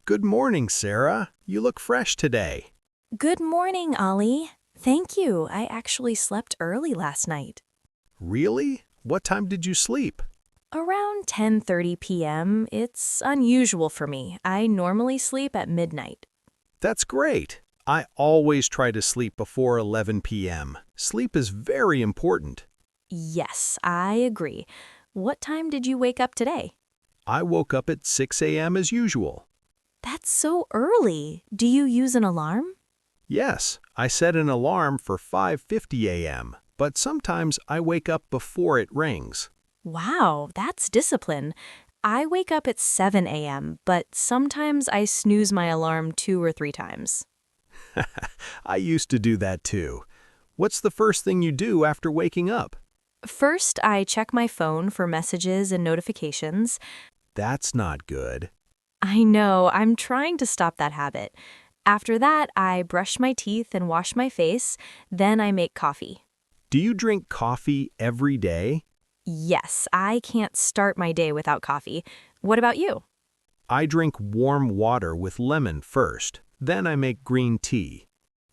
Good morning, Sarah. You look fresh today. Good morning, Ollie. Thank you. I actually slept early last night. Really? What time did you sleep? Around 10:30 p.m. It's unusual for me. I normally sleep at midnight. That's great. I always try to sleep before 11 p.m. Sleep is very important. Yes, I agree. What time did you wake up today? I woke up at 6 a.m. as usual. That's so early. Do you use an alarm? Yes, I set an alarm for 5:50 a.m., but sometimes I wake up before it rings. Wow, that's discipline. I wake up at 7 a.m., but sometimes I snooze my alarm 2 or 3 times. I used to do that too. What's the first thing you do after waking up? First, I check my phone for messages and notifications. That's not good. I know, I'm trying to stop that habit. After that, I brush my teeth and wash my face, then I make coffee. Do you drink coffee every day? Yes, I can't start my day without coffee. What about you? I drink warm water with lemon first, then I make green tea.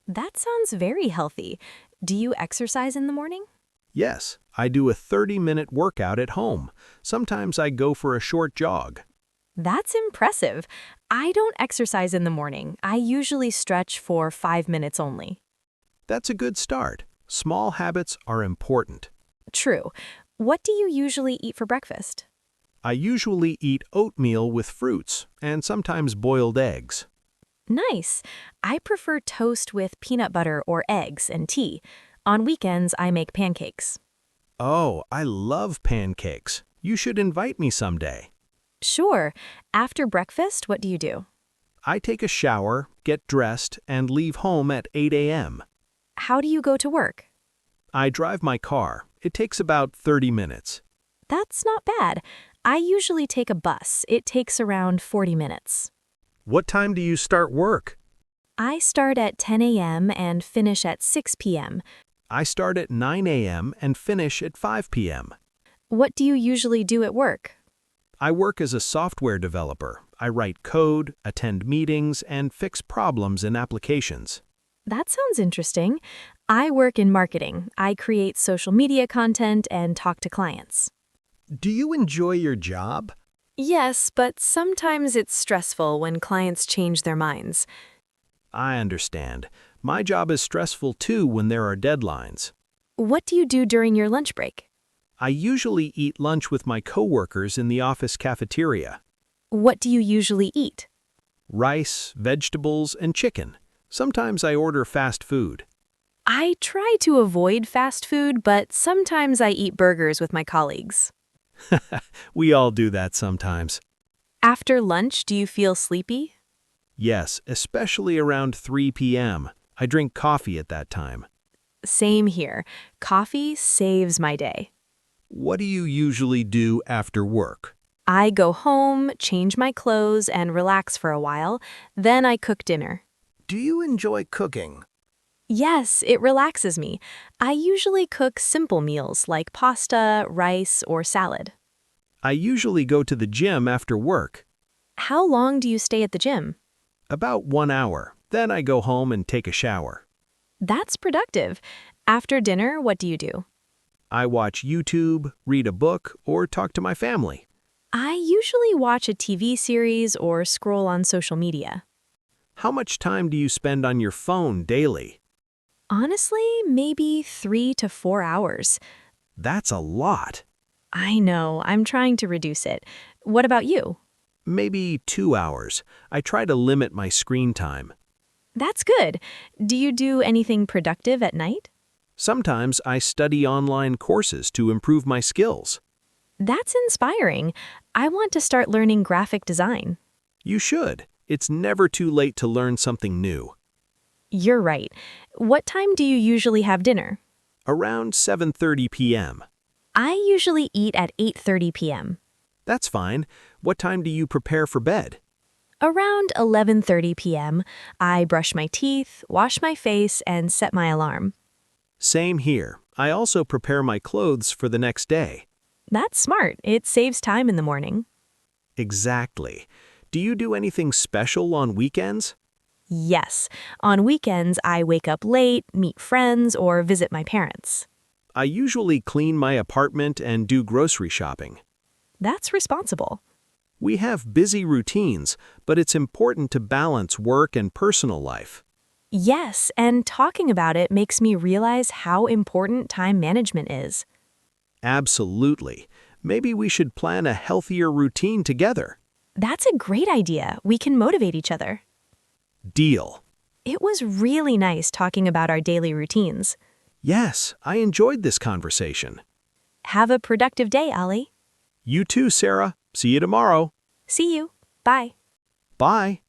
That sounds very healthy. Do you exercise in the morning? Yes, I do a 30-minute workout at home. Sometimes I go for a short jog. That's impressive. I don't exercise in the morning. I usually stretch for 5 minutes only. That's a good start. Small habits are important. True. What do you usually eat for breakfast? I usually eat oatmeal with fruits and sometimes boiled eggs. Nice. I prefer toast with peanut butter or eggs and tea. On weekends, I make pancakes. Oh, I love pancakes. You should invite me someday. Sure. After breakfast, what do you do? I take a shower, get dressed, and leave home at 8 a.m. How do you go to work? I drive my car. It takes about 30 minutes. That's not bad. I usually take a bus. It takes around 40 minutes. What time do you start work? I start at 10 a.m. and finish at 6 p.m. I start at 9 a.m. and finish at 5 p.m. What do you usually do at work? I work as a software developer. I write code, attend meetings, and fix problems in applications. That sounds interesting. I work in marketing. I create social media content and talk to clients. Do you enjoy your job? Yes, but sometimes it's stressful when clients change their minds. I understand. My job is stressful too when there are deadlines. What do you do during your lunch break? I usually eat lunch with my coworkers in the office cafeteria. What do you usually eat? Rice, vegetables, and chicken. Sometimes I order fast food. I try to avoid fast food, but sometimes I eat burgers with my colleagues. We all do that sometimes. After lunch, do you feel sleepy? Yes, especially around 3 p.m. I drink coffee at that time. Same here. Coffee saves my day. What do you usually do after work? I go home, change my clothes, and relax for a while. Then I cook dinner. Do you enjoy cooking? Yes, it relaxes me. I usually cook simple meals like pasta, rice, or salad. I usually go to the gym after work. How long do you stay at the gym? About 1 hour. Then I go home and take a shower. That's productive. After dinner, what do you do? I watch YouTube, read a book, or talk to my family. I usually watch a TV series or scroll on social media. How much time do you spend on your phone daily? Honestly, maybe 3 to 4 hours. That's a lot. I know, I'm trying to reduce it. What about you? Maybe 2 hours. I try to limit my screen time. That's good. Do you do anything productive at night? Sometimes I study online courses to improve my skills. That's inspiring. I want to start learning graphic design. You should. It's never too late to learn something new. You're right. What time do you usually have dinner? Around 7:30 p.m. I usually eat at 8:30 p.m. That's fine. What time do you prepare for bed? Around 11:30 p.m., I brush my teeth, wash my face, and set my alarm. Same here. I also prepare my clothes for the next day. That's smart. It saves time in the morning. Exactly. Do you do anything special on weekends? Yes, on weekends I wake up late, meet friends, or visit my parents. I usually clean my apartment and do grocery shopping. That's responsible. We have busy routines, but it's important to balance work and personal life. Yes, and talking about it makes me realize how important time management is. Absolutely. Maybe we should plan a healthier routine together. That's a great idea. We can motivate each other. Deal. It was really nice talking about our daily routines. Yes, I enjoyed this conversation. Have a productive day, Ali. You too, Sarah. See you tomorrow. See you. Bye. Bye.